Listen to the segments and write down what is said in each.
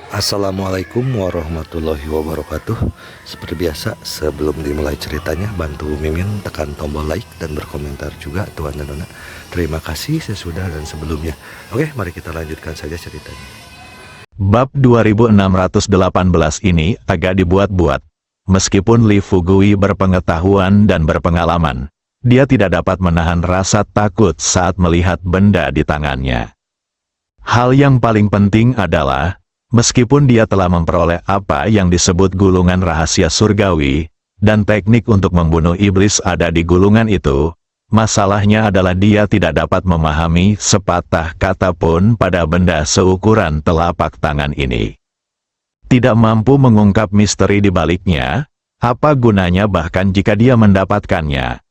Assalamualaikum warahmatullahi wabarakatuh. Seperti biasa, sebelum dimulai ceritanya, bantu Mimin tekan tombol like dan berkomentar juga, Tuan dan Nona. Terima kasih sesudah dan sebelumnya. Oke, mari kita lanjutkan saja ceritanya. Bab 2618 ini agak dibuat-buat. Meskipun Li Fugui berpengetahuan dan berpengalaman, dia tidak dapat menahan rasa takut saat melihat benda di tangannya. Hal yang paling penting adalah, meskipun dia telah memperoleh apa yang disebut gulungan rahasia surgawi, dan teknik untuk membunuh iblis ada di gulungan itu, masalahnya adalah dia tidak dapat memahami sepatah kata pun pada benda seukuran telapak tangan ini. Tidak mampu mengungkap misteri di baliknya, apa gunanya bahkan jika dia mendapatkannya.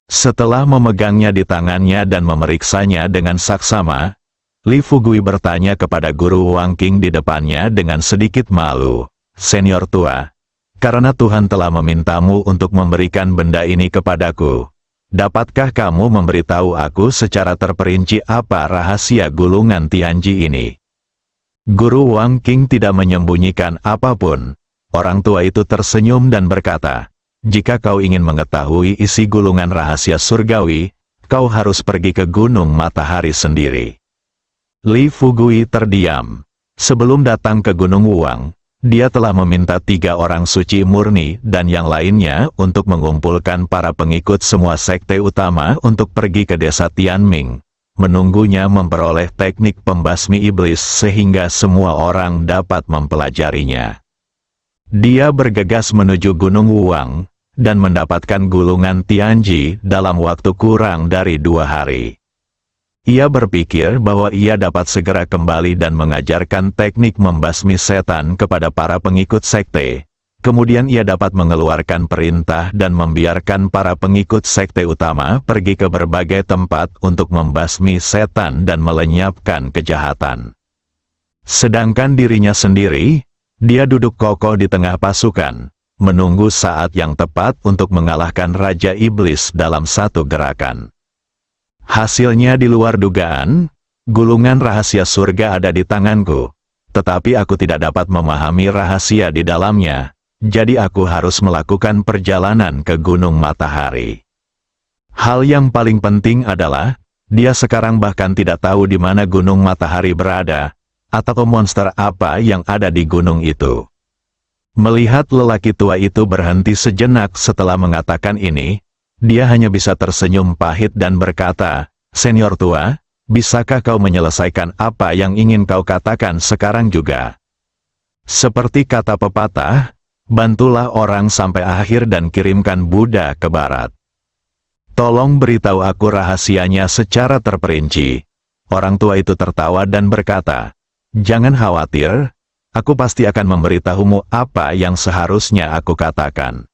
Setelah memegangnya di tangannya dan memeriksanya dengan saksama, Li Fugui bertanya kepada guru Wang Qing di depannya dengan sedikit malu, "Senior tua, karena Tuhan telah memintamu untuk memberikan benda ini kepadaku, dapatkah kamu memberitahu aku secara terperinci apa rahasia gulungan Tianji ini?" Guru Wang Qing tidak menyembunyikan apapun. Orang tua itu tersenyum dan berkata, "Jika kau ingin mengetahui isi gulungan rahasia surgawi, kau harus pergi ke Gunung Matahari sendiri." Li Fugui terdiam. Sebelum datang ke Gunung Wuang, dia telah meminta 3 orang suci murni dan yang lainnya untuk mengumpulkan para pengikut semua sekte utama untuk pergi ke desa Tianming, menunggunya memperoleh teknik pembasmi iblis sehingga semua orang dapat mempelajarinya. Dia bergegas menuju Gunung Wuang, dan mendapatkan gulungan Tianji dalam waktu kurang dari 2 hari. Ia berpikir bahwa ia dapat segera kembali dan mengajarkan teknik membasmi setan kepada para pengikut sekte. Kemudian ia dapat mengeluarkan perintah dan membiarkan para pengikut sekte utama pergi ke berbagai tempat untuk membasmi setan dan melenyapkan kejahatan. Sedangkan dirinya sendiri, dia duduk kokoh di tengah pasukan, menunggu saat yang tepat untuk mengalahkan Raja Iblis dalam satu gerakan. Hasilnya di luar dugaan, gulungan rahasia surga ada di tanganku, tetapi aku tidak dapat memahami rahasia di dalamnya, jadi aku harus melakukan perjalanan ke Gunung Matahari. Hal yang paling penting adalah, dia sekarang bahkan tidak tahu di mana Gunung Matahari berada, atau monster apa yang ada di gunung itu. Melihat lelaki tua itu berhenti sejenak setelah mengatakan ini, dia hanya bisa tersenyum pahit dan berkata, "Senior tua, bisakah kau menyelesaikan apa yang ingin kau katakan sekarang juga?" Seperti kata pepatah, bantulah orang sampai akhir dan kirimkan Buddha ke barat. Tolong beritahu aku rahasianya secara terperinci. Orang tua itu tertawa dan berkata, "Jangan khawatir, aku pasti akan memberitahumu apa yang seharusnya aku katakan."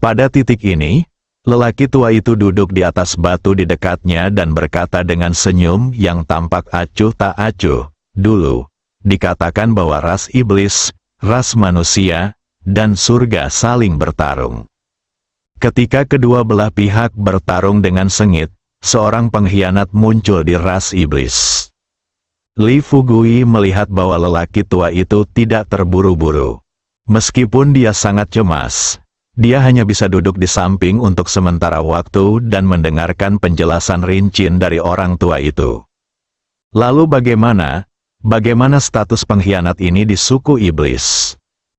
Pada titik ini, lelaki tua itu duduk di atas batu di dekatnya dan berkata dengan senyum yang tampak acuh tak acuh, "Dulu, dikatakan bahwa ras iblis, ras manusia, dan surga saling bertarung. Ketika kedua belah pihak bertarung dengan sengit, seorang pengkhianat muncul di ras iblis." Li Fugui melihat bahwa lelaki tua itu tidak terburu-buru. Meskipun dia sangat cemas, dia hanya bisa duduk di samping untuk sementara waktu dan mendengarkan penjelasan rinci dari orang tua itu. Lalu bagaimana status pengkhianat ini di suku iblis?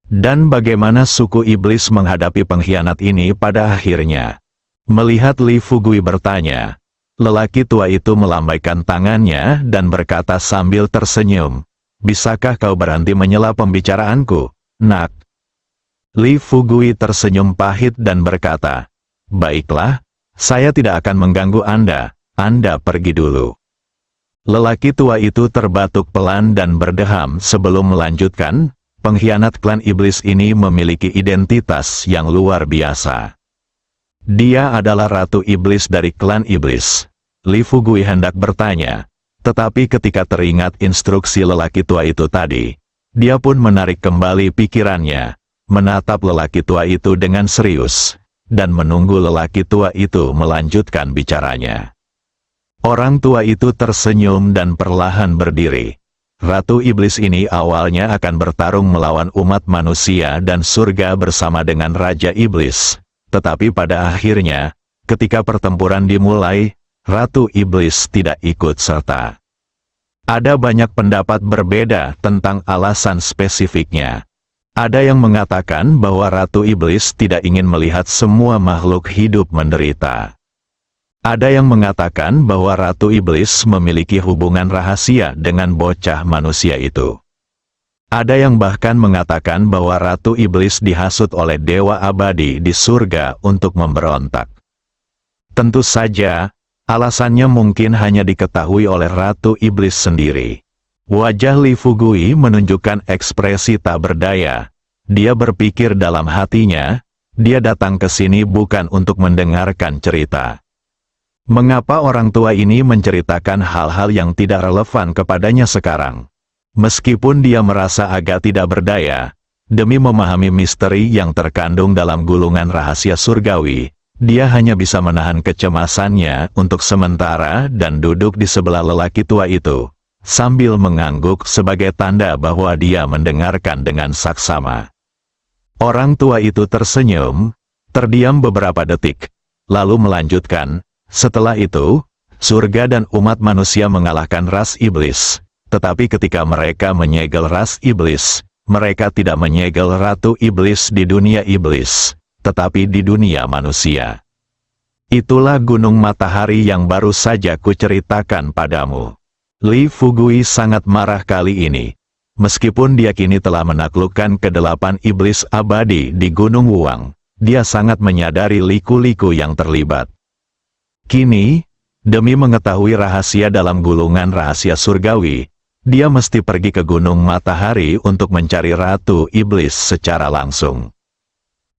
Dan bagaimana suku iblis menghadapi pengkhianat ini pada akhirnya? Melihat Li Fugui bertanya, lelaki tua itu melambaikan tangannya dan berkata sambil tersenyum, "Bisakah kau berhenti menyela pembicaraanku, nak?" Li Fugui tersenyum pahit dan berkata, "Baiklah, saya tidak akan mengganggu Anda, Anda pergi dulu." Lelaki tua itu terbatuk pelan dan berdeham sebelum melanjutkan, pengkhianat klan iblis ini memiliki identitas yang luar biasa. Dia adalah Ratu Iblis dari klan iblis. Li Fugui hendak bertanya, tetapi ketika teringat instruksi lelaki tua itu tadi, dia pun menarik kembali pikirannya, menatap lelaki tua itu dengan serius, dan menunggu lelaki tua itu melanjutkan bicaranya. Orang tua itu tersenyum dan perlahan berdiri. Ratu Iblis ini awalnya akan bertarung melawan umat manusia dan surga bersama dengan Raja Iblis. Tetapi pada akhirnya, ketika pertempuran dimulai, Ratu Iblis tidak ikut serta. Ada banyak pendapat berbeda tentang alasan spesifiknya. Ada yang mengatakan bahwa Ratu Iblis tidak ingin melihat semua makhluk hidup menderita. Ada yang mengatakan bahwa Ratu Iblis memiliki hubungan rahasia dengan bocah manusia itu. Ada yang bahkan mengatakan bahwa Ratu Iblis dihasut oleh dewa abadi di surga untuk memberontak. Tentu saja, alasannya mungkin hanya diketahui oleh Ratu Iblis sendiri. Wajah Li Fugui menunjukkan ekspresi tak berdaya. Dia berpikir dalam hatinya, dia datang ke sini bukan untuk mendengarkan cerita. Mengapa orang tua ini menceritakan hal-hal yang tidak relevan kepadanya sekarang? Meskipun dia merasa agak tidak berdaya, demi memahami misteri yang terkandung dalam gulungan rahasia surgawi, dia hanya bisa menahan kecemasannya untuk sementara dan duduk di sebelah lelaki tua itu, sambil mengangguk sebagai tanda bahwa dia mendengarkan dengan saksama. Orang tua itu tersenyum, terdiam beberapa detik, lalu melanjutkan, setelah itu, surga dan umat manusia mengalahkan ras iblis. Tetapi ketika mereka menyegel ras iblis, mereka tidak menyegel Ratu Iblis di dunia iblis, tetapi di dunia manusia. Itulah gunung matahari yang baru saja kuceritakan padamu. Li Fugui sangat marah kali ini. Meskipun dia kini telah menaklukkan kedelapan iblis abadi di Gunung Wuang, dia sangat menyadari liku-liku yang terlibat. Kini, demi mengetahui rahasia dalam gulungan rahasia surgawi, dia mesti pergi ke Gunung Matahari untuk mencari Ratu Iblis secara langsung.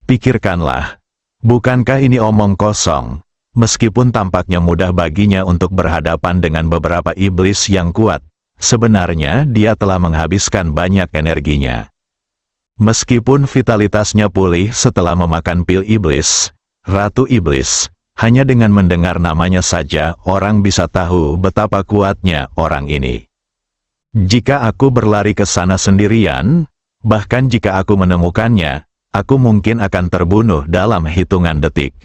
Pikirkanlah, bukankah ini omong kosong? Meskipun tampaknya mudah baginya untuk berhadapan dengan beberapa iblis yang kuat, sebenarnya dia telah menghabiskan banyak energinya. Meskipun vitalitasnya pulih setelah memakan pil iblis, Ratu Iblis, hanya dengan mendengar namanya saja orang bisa tahu betapa kuatnya orang ini. Jika aku berlari ke sana sendirian, bahkan jika aku menemukannya, aku mungkin akan terbunuh dalam hitungan detik.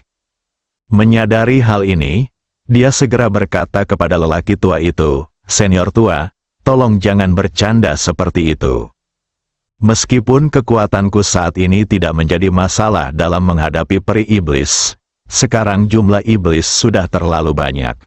Menyadari hal ini, dia segera berkata kepada lelaki tua itu, "Senior tua, tolong jangan bercanda seperti itu. Meskipun kekuatanku saat ini tidak menjadi masalah dalam menghadapi peri iblis, sekarang jumlah iblis sudah terlalu banyak.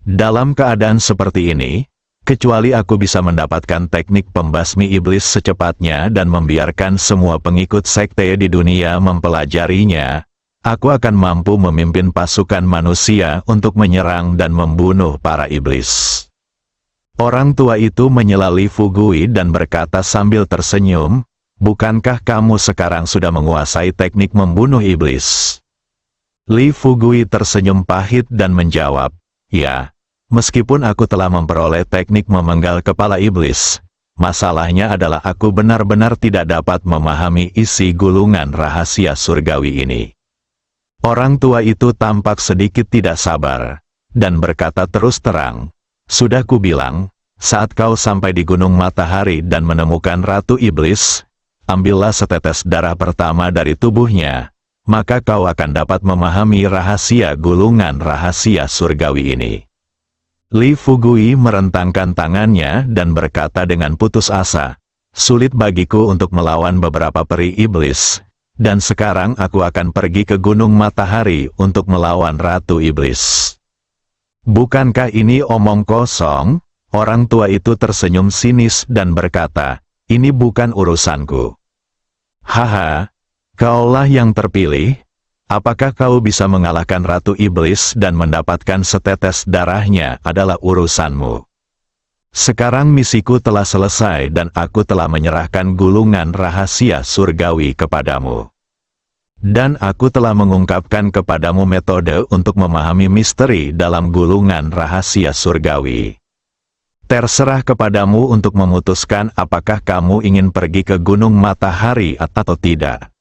Dalam keadaan seperti ini, kecuali aku bisa mendapatkan teknik pembasmi iblis secepatnya dan membiarkan semua pengikut sekte di dunia mempelajarinya, aku akan mampu memimpin pasukan manusia untuk menyerang dan membunuh para iblis." Orang tua itu menyela Li Fugui dan berkata sambil tersenyum, "Bukankah kamu sekarang sudah menguasai teknik membunuh iblis?" Li Fugui tersenyum pahit dan menjawab, "Ya, meskipun aku telah memperoleh teknik memenggal kepala iblis, masalahnya adalah aku benar-benar tidak dapat memahami isi gulungan rahasia surgawi ini." Orang tua itu tampak sedikit tidak sabar, dan berkata terus terang, "Sudah kubilang, saat kau sampai di Gunung Matahari dan menemukan Ratu Iblis, ambillah setetes darah pertama dari tubuhnya, maka kau akan dapat memahami rahasia gulungan rahasia surgawi ini." Li Fugui merentangkan tangannya dan berkata dengan putus asa, "Sulit bagiku untuk melawan beberapa peri iblis, dan sekarang aku akan pergi ke Gunung Matahari untuk melawan Ratu Iblis." "Bukankah ini omong kosong?" Orang tua itu tersenyum sinis dan berkata, "Ini bukan urusanku." "Haha, kaulah yang terpilih. Apakah kau bisa mengalahkan Ratu Iblis dan mendapatkan setetes darahnya adalah urusanmu. Sekarang misiku telah selesai dan aku telah menyerahkan gulungan rahasia surgawi kepadamu. Dan aku telah mengungkapkan kepadamu metode untuk memahami misteri dalam gulungan rahasia surgawi. Terserah kepadamu untuk memutuskan apakah kamu ingin pergi ke Gunung Matahari atau tidak.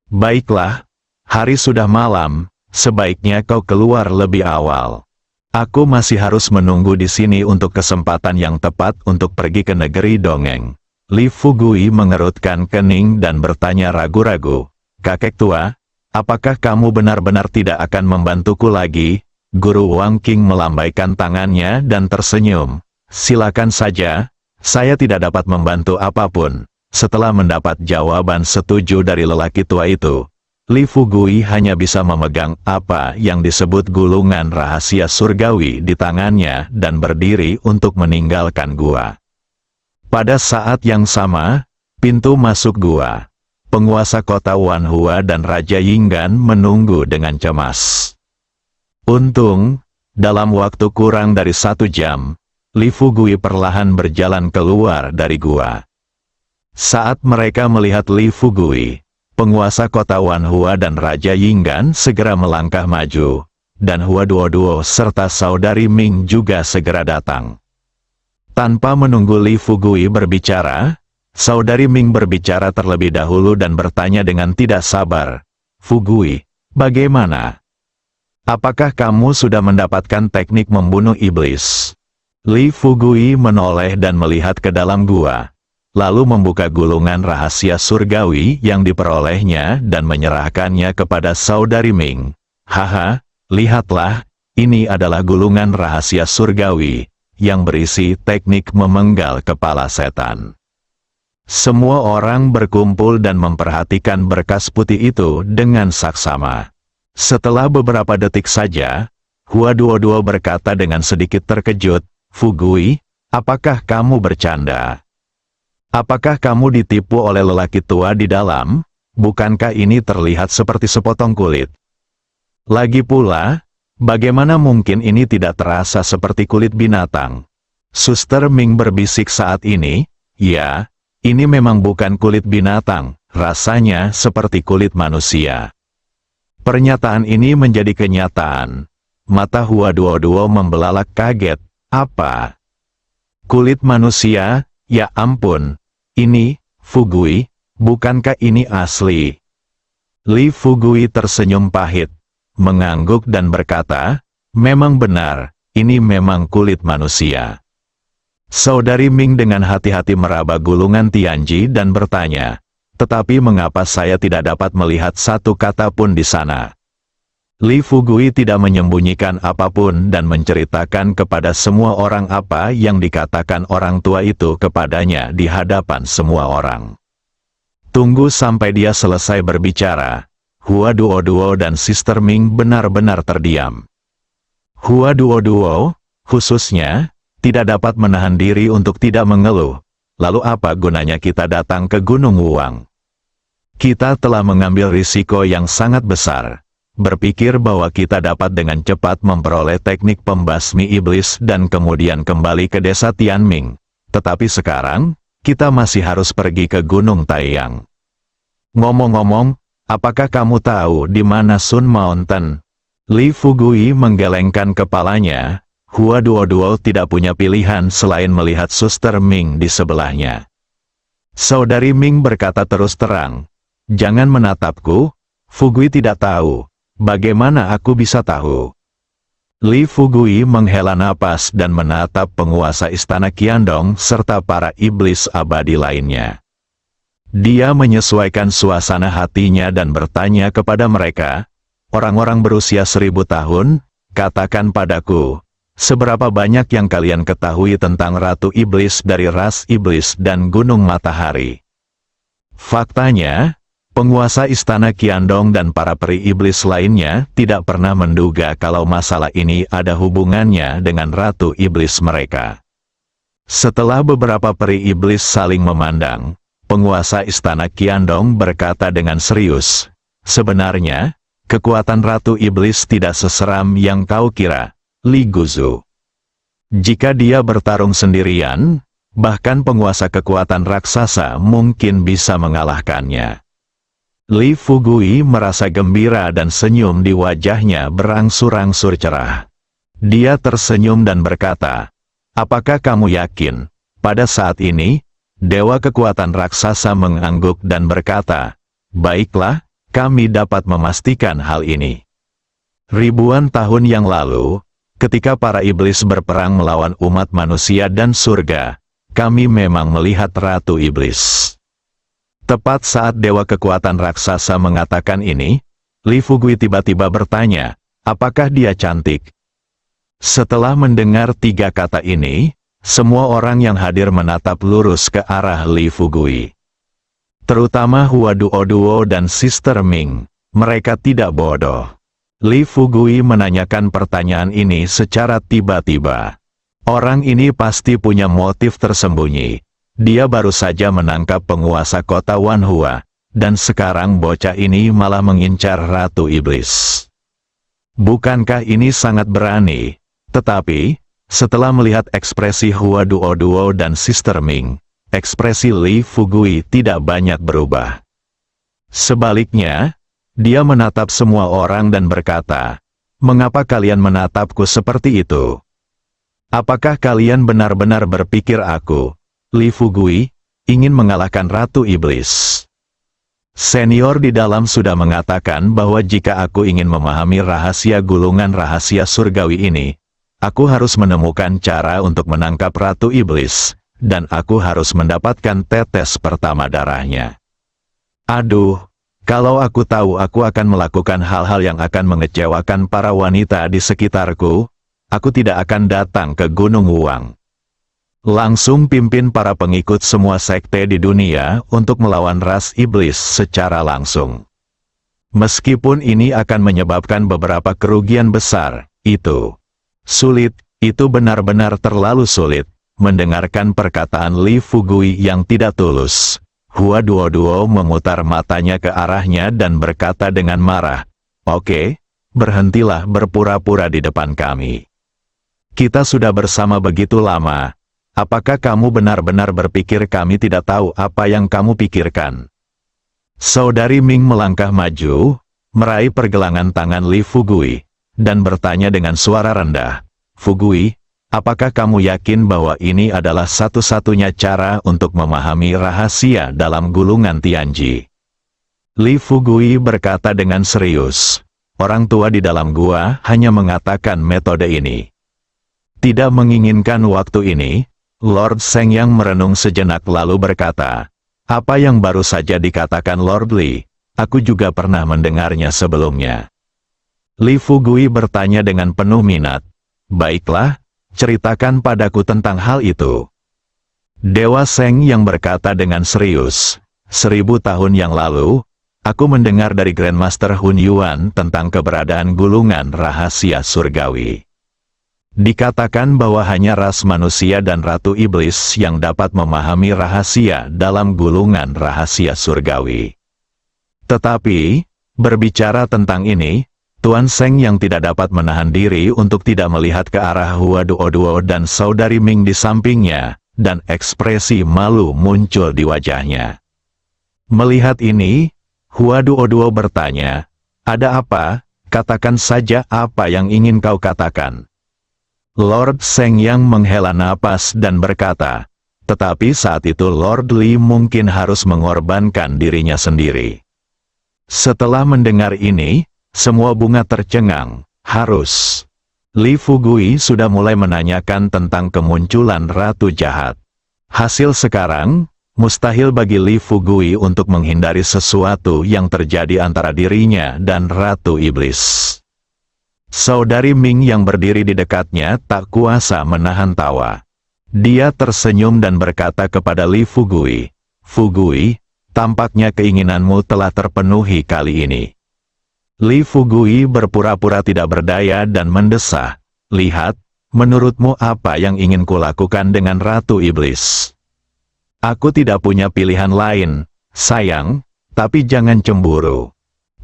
Baiklah, hari sudah malam, sebaiknya kau keluar lebih awal." Aku masih harus menunggu di sini untuk kesempatan yang tepat untuk pergi ke negeri dongeng. Li Fugui mengerutkan kening dan bertanya ragu-ragu. Kakek tua, apakah kamu benar-benar tidak akan membantuku lagi? Guru Wang Qing melambaikan tangannya dan tersenyum. Silakan saja, saya tidak dapat membantu apapun. Setelah mendapat jawaban setuju dari lelaki tua itu, Li Fugui hanya bisa memegang apa yang disebut gulungan rahasia surgawi di tangannya dan berdiri untuk meninggalkan gua. Pada saat yang sama, pintu masuk gua, penguasa kota Wanhua dan Raja Yinggan menunggu dengan cemas. Untung, dalam waktu kurang dari 1 jam, Li Fugui perlahan berjalan keluar dari gua. Saat mereka melihat Li Fugui, penguasa kota Wanhua dan Raja Yinggan segera melangkah maju, dan Hua Duo serta saudari Ming juga segera datang. Tanpa menunggu Li Fugui berbicara, saudari Ming berbicara terlebih dahulu dan bertanya dengan tidak sabar, "Fugui, bagaimana? Apakah kamu sudah mendapatkan teknik membunuh iblis?" Li Fugui menoleh dan melihat ke dalam gua, lalu membuka gulungan rahasia surgawi yang diperolehnya dan menyerahkannya kepada saudari Ming. "Haha, lihatlah, ini adalah gulungan rahasia surgawi yang berisi teknik memenggal kepala setan." Semua orang berkumpul dan memperhatikan berkas putih itu dengan saksama. Setelah beberapa detik saja, Hua Duo berkata dengan sedikit terkejut, "Fugui, apakah kamu bercanda? Apakah kamu ditipu oleh lelaki tua di dalam? Bukankah ini terlihat seperti sepotong kulit? Lagi pula, bagaimana mungkin ini tidak terasa seperti kulit binatang?" Suster Ming berbisik saat ini, "Ya, ini memang bukan kulit binatang, rasanya seperti kulit manusia." Pernyataan ini menjadi kenyataan. Mata Hua Duo membelalak kaget. "Apa? Kulit manusia? Ya ampun. Ini, Fugui, bukankah ini asli?" Li Fugui tersenyum pahit, mengangguk dan berkata, "Memang benar, ini memang kulit manusia." Saudari Ming dengan hati-hati meraba gulungan Tianji dan bertanya, "Tetapi mengapa saya tidak dapat melihat satu kata pun di sana?" Li Fugui tidak menyembunyikan apapun dan menceritakan kepada semua orang apa yang dikatakan orang tua itu kepadanya di hadapan semua orang. Tunggu sampai dia selesai berbicara. Hua Duo dan Sister Ming benar-benar terdiam. Hua Duo, khususnya, tidak dapat menahan diri untuk tidak mengeluh. Lalu apa gunanya kita datang ke Gunung Wuang? Kita telah mengambil risiko yang sangat besar, berpikir bahwa kita dapat dengan cepat memperoleh teknik pembasmi iblis dan kemudian kembali ke desa Tianming. Tetapi sekarang, kita masih harus pergi ke Gunung Taiyang. Ngomong-ngomong, apakah kamu tahu di mana Sun Mountain? Li Fugui menggelengkan kepalanya. Hua Duo tidak punya pilihan selain melihat Suster Ming di sebelahnya. Saudari Ming berkata terus terang, "Jangan menatapku, Fugui tidak tahu. Bagaimana aku bisa tahu?" Li Fugui menghela napas dan menatap penguasa istana Qiandong serta para iblis abadi lainnya. Dia menyesuaikan suasana hatinya dan bertanya kepada mereka, "Orang-orang berusia 1000 tahun, katakan padaku, seberapa banyak yang kalian ketahui tentang Ratu Iblis dari ras iblis dan Gunung Matahari?" Faktanya, penguasa istana Qiandong dan para peri iblis lainnya tidak pernah menduga kalau masalah ini ada hubungannya dengan Ratu Iblis mereka. Setelah beberapa peri iblis saling memandang, penguasa istana Qiandong berkata dengan serius, "Sebenarnya, kekuatan Ratu Iblis tidak seseram yang kau kira, Li Guzu. Jika dia bertarung sendirian, bahkan penguasa kekuatan raksasa mungkin bisa mengalahkannya." Li Fugui merasa gembira dan senyum di wajahnya berangsur-angsur cerah. Dia tersenyum dan berkata, "Apakah kamu yakin?" Pada saat ini, Dewa Kekuatan Raksasa mengangguk dan berkata, "Baiklah, kami dapat memastikan hal ini. Ribuan tahun yang lalu, Ketika para iblis berperang melawan umat manusia dan surga, kami memang melihat Ratu Iblis. Tepat saat Dewa Kekuatan Raksasa mengatakan ini, Li Fugui tiba-tiba bertanya, apakah dia cantik? Setelah mendengar 3 kata ini, semua orang yang hadir menatap lurus ke arah Li Fugui. Terutama Hua Duo dan Sister Ming, mereka tidak bodoh. Li Fugui menanyakan pertanyaan ini secara tiba-tiba. Orang ini pasti punya motif tersembunyi. Dia baru saja menangkap penguasa kota Wanhua, dan sekarang bocah ini malah mengincar Ratu Iblis. Bukankah ini sangat berani? Tetapi, setelah melihat ekspresi Hua Duo dan Sister Ming, ekspresi Li Fugui tidak banyak berubah. Sebaliknya, dia menatap semua orang dan berkata, "Mengapa kalian menatapku seperti itu? Apakah kalian benar-benar berpikir aku, Li Fugui, ingin mengalahkan Ratu Iblis?" Senior di dalam sudah mengatakan bahwa jika aku ingin memahami rahasia gulungan rahasia surgawi ini, aku harus menemukan cara untuk menangkap Ratu Iblis, dan aku harus mendapatkan tetes pertama darahnya. Aduh, kalau aku tahu aku akan melakukan hal-hal yang akan mengecewakan para wanita di sekitarku, aku tidak akan datang ke Gunung Wuang. Langsung pimpin para pengikut semua sekte di dunia untuk melawan ras iblis secara langsung. Meskipun ini akan menyebabkan beberapa kerugian besar, itu sulit, itu benar-benar terlalu sulit. Mendengarkan perkataan Li Fugui yang tidak tulus, Hua Duo memutar matanya ke arahnya dan berkata dengan marah, "Oke, berhentilah berpura-pura di depan kami. Kita sudah bersama begitu lama. Apakah kamu benar-benar berpikir kami tidak tahu apa yang kamu pikirkan?" Saudari Ming melangkah maju, meraih pergelangan tangan Li Fugui, dan bertanya dengan suara rendah, "Fugui, apakah kamu yakin bahwa ini adalah satu-satunya cara untuk memahami rahasia dalam gulungan Tianji?" Li Fugui berkata dengan serius, "Orang tua di dalam gua hanya mengatakan metode ini." Tidak menginginkan waktu ini, Lord Sheng yang merenung sejenak lalu berkata, "Apa yang baru saja dikatakan Lord Li, aku juga pernah mendengarnya sebelumnya." Li Fugui bertanya dengan penuh minat, "Baiklah, ceritakan padaku tentang hal itu." Dewa Sheng yang berkata dengan serius, 1000 tahun yang lalu, aku mendengar dari Grandmaster Hun Yuan tentang keberadaan gulungan rahasia surgawi. Dikatakan bahwa hanya ras manusia dan Ratu Iblis yang dapat memahami rahasia dalam gulungan rahasia surgawi. Tetapi, berbicara tentang ini, Tuan Sheng yang tidak dapat menahan diri untuk tidak melihat ke arah Hua Duo dan Saudari Ming di sampingnya, dan ekspresi malu muncul di wajahnya. Melihat ini, Hua Duo bertanya, "Ada apa? Katakan saja apa yang ingin kau katakan." Lord Sheng yang menghela napas dan berkata, "Tetapi saat itu Lord Li mungkin harus mengorbankan dirinya sendiri." Setelah mendengar ini, semua bunga tercengang, harus. Li Fugui sudah mulai menanyakan tentang kemunculan Ratu Jahat. Hasil sekarang, mustahil bagi Li Fugui untuk menghindari sesuatu yang terjadi antara dirinya dan Ratu Iblis. Saudari Ming yang berdiri di dekatnya tak kuasa menahan tawa. Dia tersenyum dan berkata kepada Li Fugui, "Fugui, tampaknya keinginanmu telah terpenuhi kali ini." Li Fugui berpura-pura tidak berdaya dan mendesah, "Lihat, menurutmu apa yang ingin kulakukan dengan Ratu Iblis?" "Aku tidak punya pilihan lain, sayang, tapi jangan cemburu."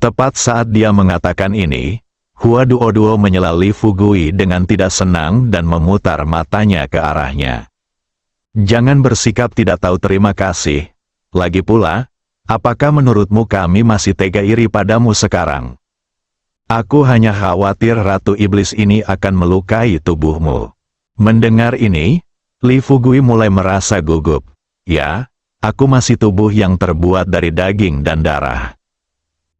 Tepat saat dia mengatakan ini, Hua Duo menyela Li Fugui dengan tidak senang dan memutar matanya ke arahnya. "Jangan bersikap tidak tahu terima kasih. Lagi pula, apakah menurutmu kami masih tega iri padamu sekarang? Aku hanya khawatir Ratu Iblis ini akan melukai tubuhmu." Mendengar ini, Li Fugui mulai merasa gugup. "Ya, aku masih tubuh yang terbuat dari daging dan darah."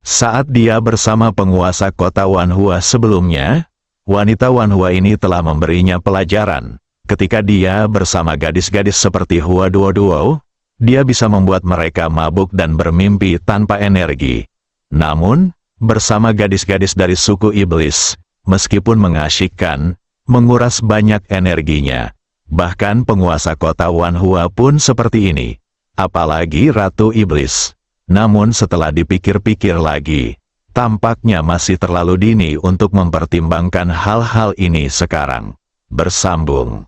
Saat dia bersama penguasa kota Wanhua sebelumnya, Wanita Wanhua ini telah memberinya pelajaran. Ketika dia bersama gadis-gadis seperti Hua Duo, dia bisa membuat mereka mabuk dan bermimpi tanpa energi. Namun, bersama gadis-gadis dari suku iblis, meskipun mengasyikkan, menguras banyak energinya. Bahkan penguasa kota Wanhua pun seperti ini. Apalagi Ratu Iblis. Namun setelah dipikir-pikir lagi, tampaknya masih terlalu dini untuk mempertimbangkan hal-hal ini sekarang. Bersambung.